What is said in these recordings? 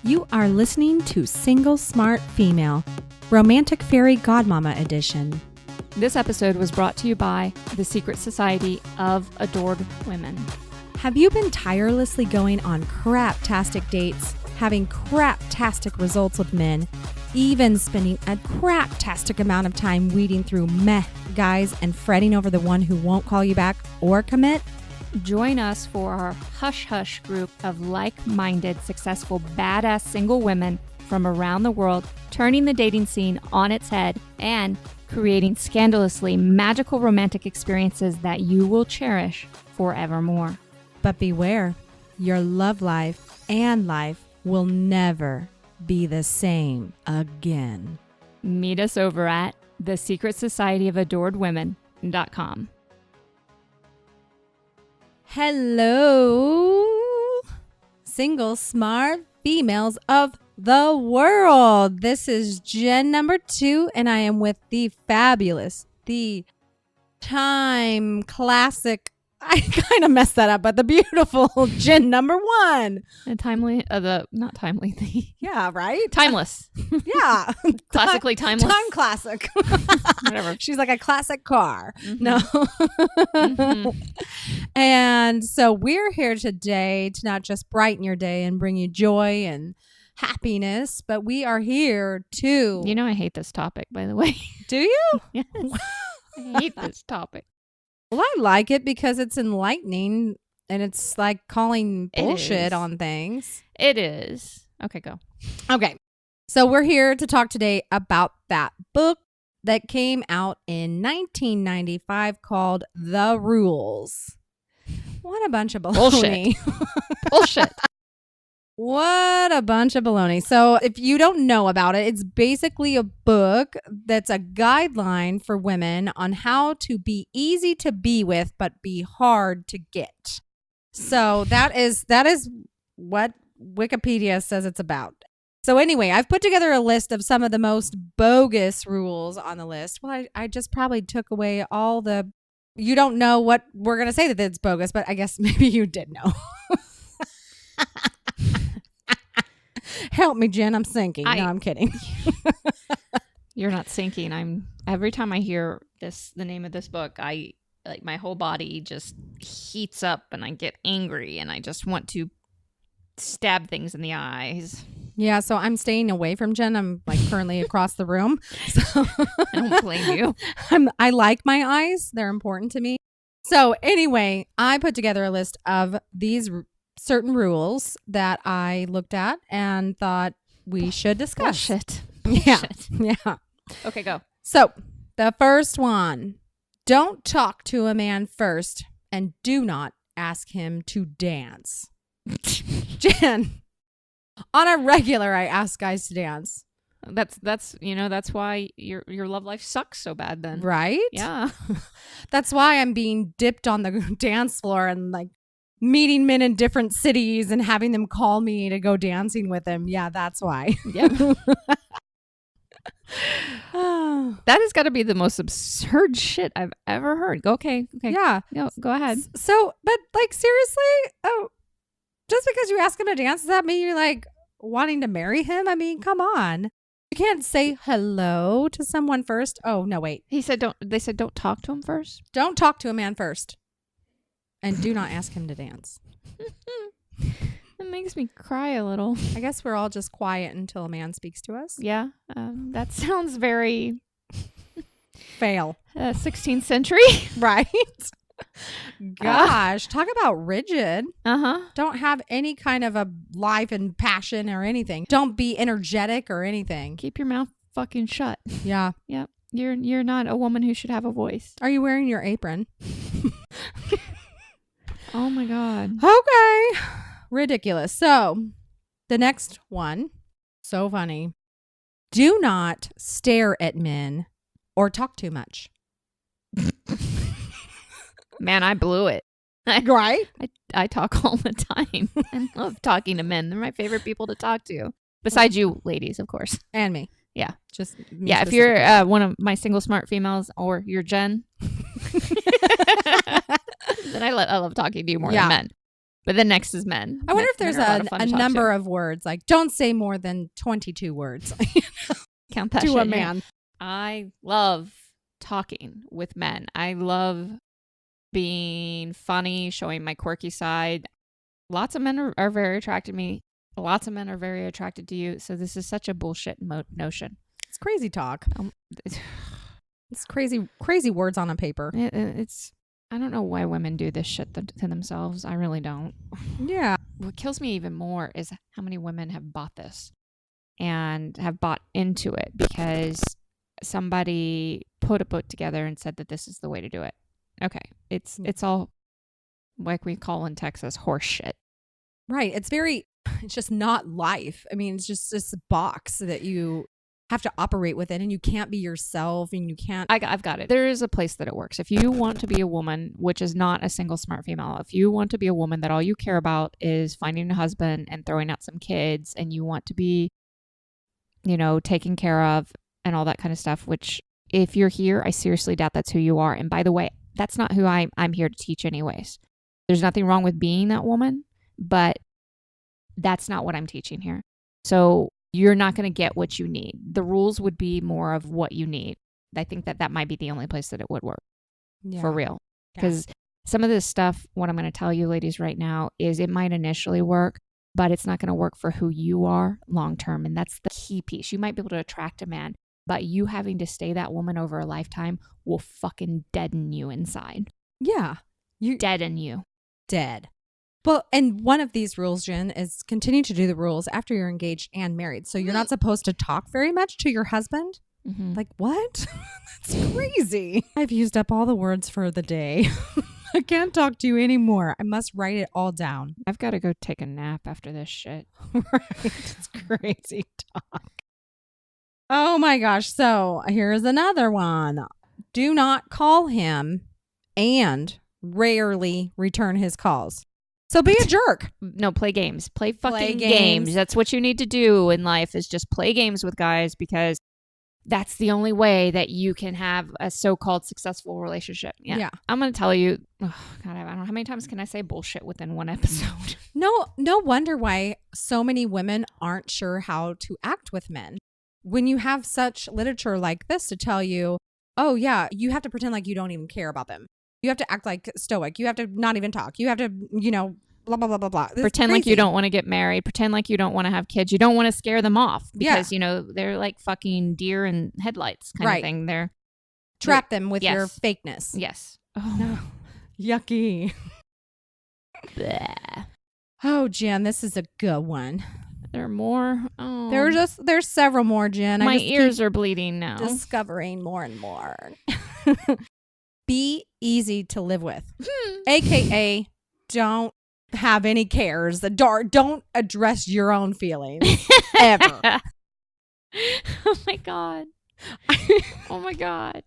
You are listening to Single Smart Female, Romantic Fairy Godmama Edition. This episode was brought to you by the Secret Society of Adored Women. Have you been tirelessly going on crap-tastic dates, having crap-tastic results with men, even spending a crap-tastic amount of time weeding through meh guys and fretting over the one who won't call you back or commit? Join us for our Hush Hush group of like-minded, successful, badass single women from around the world, turning the dating scene on its head and creating scandalously magical romantic experiences that you will cherish forevermore. But beware, your love life and life will never be the same again. Meet us over at thesecretsocietyofAdoredWomen.com. Hello, single smart females of the world. This is Jen number 2, and I am with the fabulous, the time classic. I kind of messed that up, but the beautiful Jen number 1. And not timely. Yeah, right? Timeless. Yeah. Classically timeless. Time classic. Whatever. She's like a classic car. Mm-hmm. No. Mm-hmm. And so we're here today to not just brighten your day and bring you joy and happiness, but we are here to... You know I hate this topic, by the way. Do you? Yes. I hate this topic. Well, I like it because it's enlightening and it's like calling bullshit on things. It is. Okay, go. Okay. So we're here to talk today about that book that came out in 1995 called The Rules. What a bunch of baloney. Bullshit. What a bunch of baloney. So if you don't know about it, it's basically a book that's a guideline for women on how to be easy to be with, but be hard to get. So that is what Wikipedia says it's about. So anyway, I've put together a list of some of the most bogus rules on the list. Well, I just probably took away all the... You don't know what we're going to say that it's bogus, but I guess maybe you did know. Help me, Jen. I'm sinking. No, I'm kidding. You're not sinking. Every time I hear the name of this book, my whole body just heats up and I get angry and I just want to stab things in the eyes. Yeah, so I'm staying away from Jen. I'm like currently across the room. So I don't blame you. I like my eyes. They're important to me. So anyway, I put together a list of these certain rules that I looked at and thought we should discuss. Bullshit. Yeah. Okay, go. So the first one, don't talk to a man first and do not ask him to dance. Jen, on a regular, I ask guys to dance. That's why your love life sucks so bad then. Right? Yeah. That's why I'm being dipped on the dance floor and like meeting men in different cities and having them call me to go dancing with them. Yeah, that's why. Yeah. That has got to be the most absurd shit I've ever heard. Okay. Yeah. Go ahead. So, but like seriously, just because you ask him to dance, does that mean you're like wanting to marry him? I mean, come on. You can't say hello to someone first. Oh, no, wait. They said don't talk to him first. Don't talk to a man first. And do not ask him to dance. It makes me cry a little. I guess we're all just quiet until a man speaks to us. Yeah. That sounds very... Fail. 16th century. Right? Gosh, talk about rigid. Uh-huh. Don't have any kind of a life and passion or anything. Don't be energetic or anything. Keep your mouth fucking shut. Yeah. Yep. You're not a woman who should have a voice. Are you wearing your apron? Oh my God. Okay. Ridiculous. So, the next one, so funny. Do not stare at men or talk too much. Man, I blew it. Right? I talk all the time. I love talking to men. They're my favorite people to talk to. Besides you ladies, of course. And me. Yeah. Just me. Yeah, if you're one of my single smart females or you're Jen, then I love talking to you more than men. But then next is men. I wonder if Men there's are lot of fun a to talk number to. of words, like don't say more than 22 words Count that to shit a in here. man. I love talking with men. I love being funny, showing my quirky side. Lots of men are very attracted to me. Lots of men are very attracted to you. So this is such a bullshit notion. It's crazy talk. It's It's crazy words on a paper. it's. I don't know why women do this shit to themselves. I really don't. Yeah. What kills me even more is how many women have bought this and have bought into it because somebody put a book together and said that this is the way to do it. Okay. It's all like we call in Texas horse shit. Right. It's just not life. I mean, it's just this box that you have to operate within, and you can't be yourself, and you can't. I've got it. There is a place that it works. If you want to be a woman, which is not a single smart female, if you want to be a woman that all you care about is finding a husband and throwing out some kids, and you want to be, taken care of and all that kind of stuff, which if you're here, I seriously doubt that's who you are. And by the way, that's not who I'm here to teach anyways. There's nothing wrong with being that woman, but that's not what I'm teaching here. So you're not going to get what you need. The rules would be more of what you need. I think that might be the only place that it would work for real. Because some of this stuff, what I'm going to tell you ladies right now is it might initially work, but it's not going to work for who you are long term. And that's the key piece. You might be able to attract a man, but you having to stay that woman over a lifetime will fucking deaden you inside. Yeah. You Deaden you. dead. Well, and one of these rules, Jen, is continue to do the rules after you're engaged and married. So you're not supposed to talk very much to your husband. Mm-hmm. Like, what? That's crazy. I've used up all the words for the day. I can't talk to you anymore. I must write it all down. I've got to go take a nap after this shit. Right. It's crazy talk. Oh my gosh. So here's another one. Do not call him and rarely return his calls. So be a jerk. No, play games. Play fucking Play games. games. That's what you need to do in life is just play games with guys because that's the only way that you can have a so-called successful relationship. Yeah. I'm going to tell you, God, I don't know how many times can I say bullshit within one episode? No wonder why so many women aren't sure how to act with men. When you have such literature like this to tell you, oh yeah, you have to pretend like you don't even care about them. You have to act like stoic. You have to not even talk. You have to, blah, blah, blah, blah, blah. It's Pretend like crazy. you don't want to get married. Pretend like you don't want to have kids. You don't want to scare them off because, they're like fucking deer in headlights kind of thing. They're Trap them with Yes. your fakeness. Yes. No. Yucky. Bleh. Oh, Jen, this is a good one. There are more. Oh. There's several more, Jen. My I just ears keep are bleeding now. discovering more and more. Be easy to live with. AKA don't have any cares. Don't address your own feelings ever. Oh my God. Oh my God.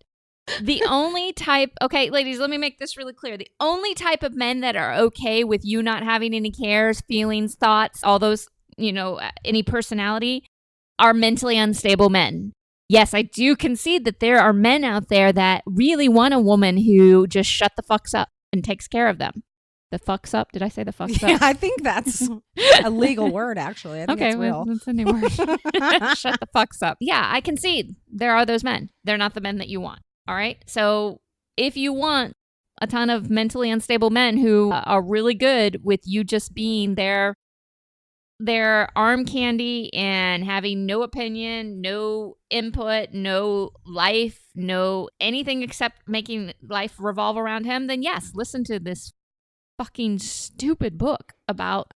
The only type, okay, ladies, let me make this really clear. The only type of men that are okay with you not having any cares, feelings, thoughts, all those, any personality are mentally unstable men. Yes, I do concede that there are men out there that really want a woman who just shut the fucks up and takes care of them. The fucks up? Did I say the fucks Yeah, up? I think that's a legal word, actually. I think Okay, it's real. that's a new word. Shut the fucks up. Yeah, I concede. There are those men. They're not the men that you want. All right? So if you want a ton of mentally unstable men who are really good with you just being their arm candy and having no opinion, no input, no life, no anything except making life revolve around him, then yes, listen to this fucking stupid book about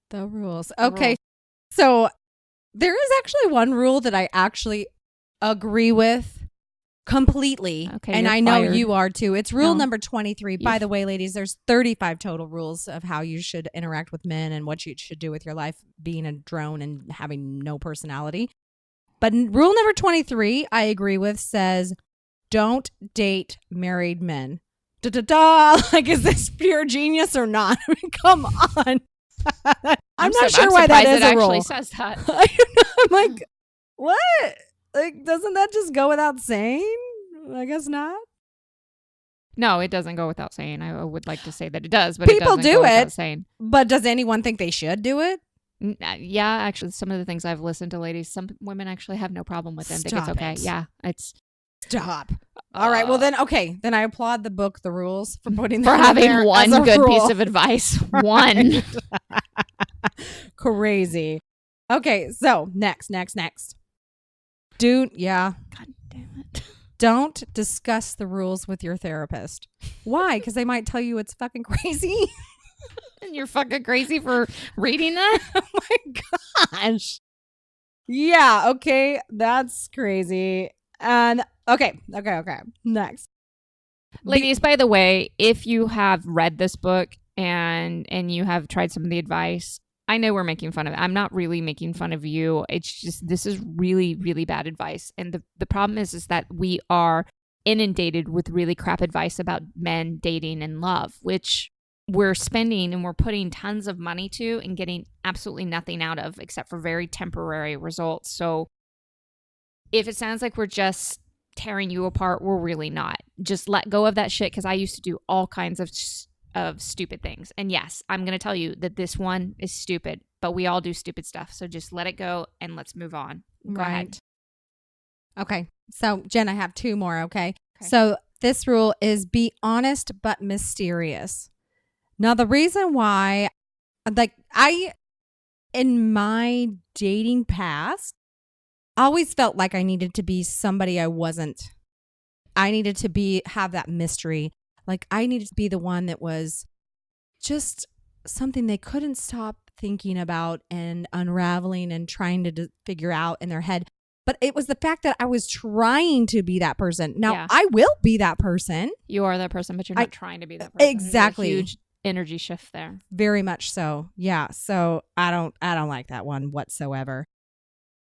The rules. The Okay. rules. So there is actually one rule that I actually agree with completely. Okay, and you're I know fired. you are too. It's rule No. number 23. By You're- the way, ladies, there's 35 total rules of how you should interact with men and what you should do with your life being a drone and having no personality. But rule number 23, I agree with, says don't date married men. Da-da-da. Like, is this pure genius or not? I mean, come on. I'm not sure why that is it a actually rule. says that. I'm like, what? Like, doesn't that just go without saying? I guess not. No, it doesn't go without saying. I would like to say that it does, but People it doesn't do go without it. saying. But does anyone think they should do it? Yeah, actually, some of the things I've listened to, ladies, some women actually have no problem with it. Think it's Stop okay. it. Yeah, it's Stop. All right. Well, then I applaud the book, The Rules, for putting for that in having there one as a good rule. piece of advice. One. Crazy. Okay. So next. Dude, yeah. God damn it. Don't discuss the rules with your therapist. Why? Because they might tell you it's fucking crazy. And you're fucking crazy for reading that? Oh my gosh. Yeah. Okay. That's crazy. And okay. Next. Ladies, by the way, if you have read this book and you have tried some of the advice, I know we're making fun of it. I'm not really making fun of you. It's just this is really, really bad advice. And the problem is that we are inundated with really crap advice about men dating and love, which we're spending and we're putting tons of money to and getting absolutely nothing out of except for very temporary results. So if it sounds like we're just tearing you apart, we're really not. Just let go of that shit, because I used to do all kinds of stupid things. And yes, I'm going to tell you that this one is stupid, but we all do stupid stuff. So just let it go and let's move on. Go ahead. Okay. So, Jen, I have two more, okay? So this rule is be honest but mysterious. Now, the reason why, in my dating past, I always felt like I needed to be somebody I wasn't. I needed to have that mystery. Like, I needed to be the one that was just something they couldn't stop thinking about and unraveling and trying to figure out in their head. But it was the fact that I was trying to be that person. Now, Yeah. I will be that person. You are that person, but you're not trying to be that person. Exactly. There's a huge energy shift there. Very much so. Yeah. So I don't like that one whatsoever.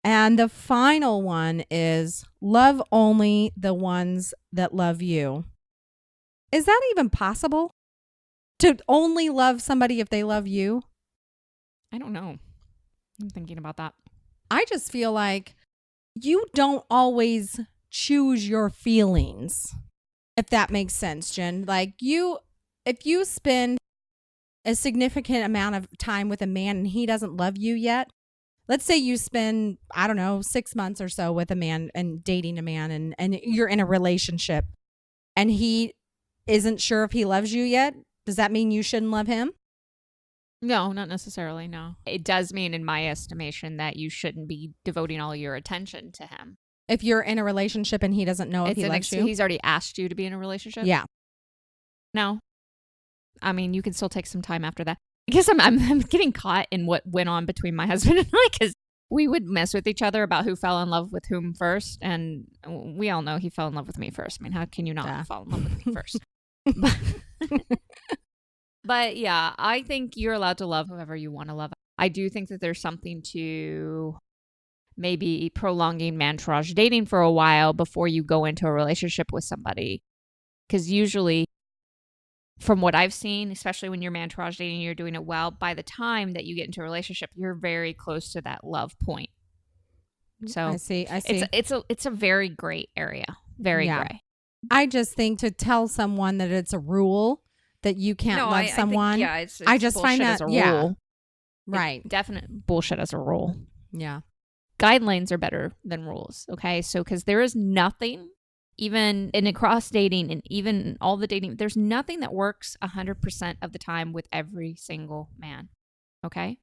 And the final one is love only the ones that love you. Is that even possible? To only love somebody if they love you? I don't know. I'm thinking about that. I just feel like you don't always choose your feelings, if that makes sense, Jen. Like if you spend a significant amount of time with a man and he doesn't love you yet, let's say you spend, 6 months or so with a man and dating a man and you're in a relationship and he isn't sure if he loves you yet. Does that mean you shouldn't love him? No, not necessarily, no. It does mean, in my estimation, that you shouldn't be devoting all your attention to him. If you're in a relationship and he doesn't know if he loves you? He's already asked you to be in a relationship? Yeah. No. I mean, you can still take some time after that. I guess I'm getting caught in what went on between my husband and I, because we would mess with each other about who fell in love with whom first. And we all know he fell in love with me first. I mean, how can you not fall in love with me first? But yeah, I think you're allowed to love whoever you want to love. I do think that there's something to maybe prolonging mantrage dating for a while before you go into a relationship with somebody. Because usually, from what I've seen, especially when you're mantrage dating, you're doing it well, by the time that you get into a relationship, you're very close to that love point. So I see. It's a very gray area. Very gray. I just think to tell someone that it's a rule that you can't love someone. I just find that as a rule. Right. Definite bullshit as a rule. Yeah. Guidelines are better than rules. Okay. So, because there is nothing, even in across dating and even all the dating, there's nothing that works 100% of the time with every single man. Okay.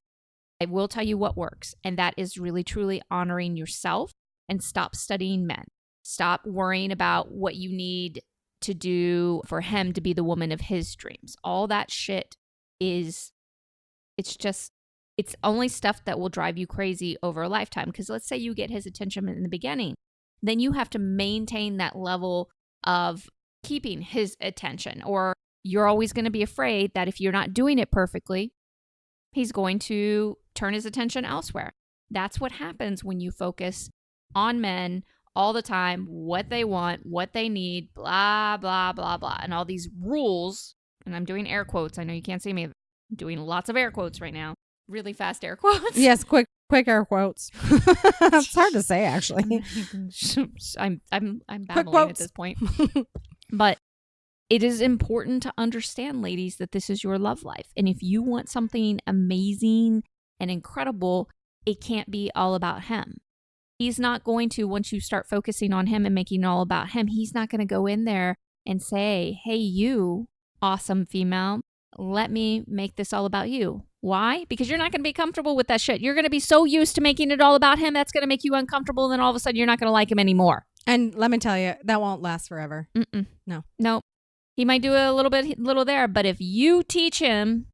I will tell you what works. And that is really, truly honoring yourself and stop studying men. Stop worrying about what you need to do for him to be the woman of his dreams. All that shit it's only stuff that will drive you crazy over a lifetime. Because let's say you get his attention in the beginning, then you have to maintain that level of keeping his attention, or you're always going to be afraid that if you're not doing it perfectly, he's going to turn his attention elsewhere. That's what happens when you focus on men all the time, what they want, what they need, blah, blah, blah, blah. And all these rules, and I'm doing air quotes. I know you can't see me. I'm doing lots of air quotes right now. Really fast air quotes. Yes, quick air quotes. It's hard to say, actually. I'm babbling at this point. But it is important to understand, ladies, that this is your love life. And if you want something amazing and incredible, it can't be all about him. He's not going to, once you start focusing on him and making it all about him, he's not going to go in there and say, hey, you awesome female, let me make this all about you. Why? Because you're not going to be comfortable with that shit. You're going to be so used to making it all about him, that's going to make you uncomfortable. And then all of a sudden, you're not going to like him anymore. And let me tell you, that won't last forever. No. He might do a little there, but if you teach him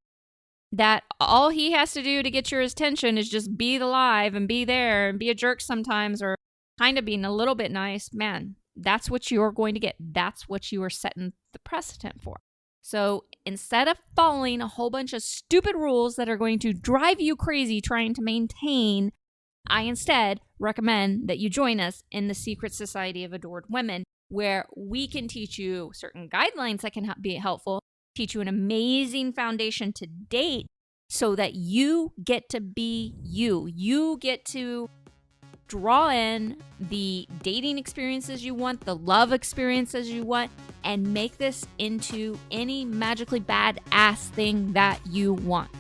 that all he has to do to get your attention is just be alive and be there and be a jerk sometimes or kind of being a little bit nice, man, that's what you're going to get. That's what you are setting the precedent for. So instead of following a whole bunch of stupid rules that are going to drive you crazy trying to maintain, I instead recommend that you join us in the Secret Society of Adored Women, where we can teach you certain guidelines that can be helpful, teach you an amazing foundation to date so that you get to be you. You get to draw in the dating experiences you want, the love experiences you want, and make this into any magically badass thing that you want.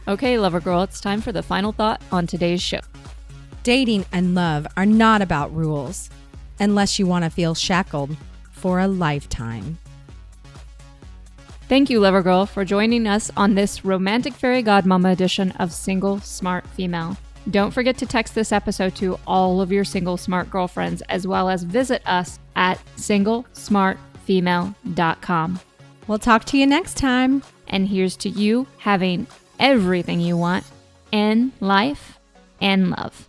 Okay, lover girl, it's time for the final thought on today's show. Dating and love are not about rules, unless you want to feel shackled for a lifetime. Thank you, lover girl, for joining us on this romantic fairy godmama edition of Single Smart Female. Don't forget to text this episode to all of your single smart girlfriends, as well as visit us at singlesmartfemale.com. We'll talk to you next time. And here's to you having everything you want in life and love.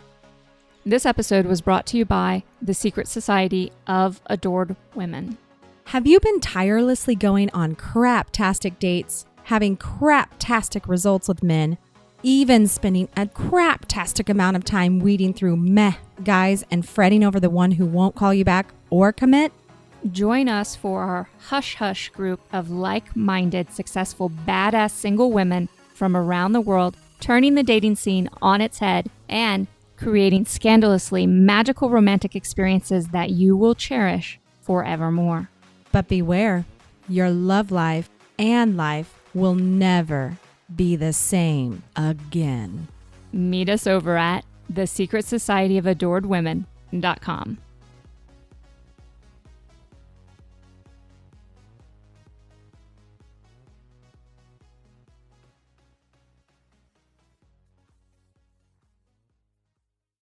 This episode was brought to you by the Secret Society of Adored Women. Have you been tirelessly going on crap-tastic dates, having crap-tastic results with men, even spending a crap-tastic amount of time weeding through meh guys and fretting over the one who won't call you back or commit? Join us for our Hush Hush group of like-minded, successful, badass single women from around the world, turning the dating scene on its head and creating scandalously magical romantic experiences that you will cherish forevermore. But beware, your love life and life will never be the same again. Meet us over at thesecretsocietyofAdoredWomen.com.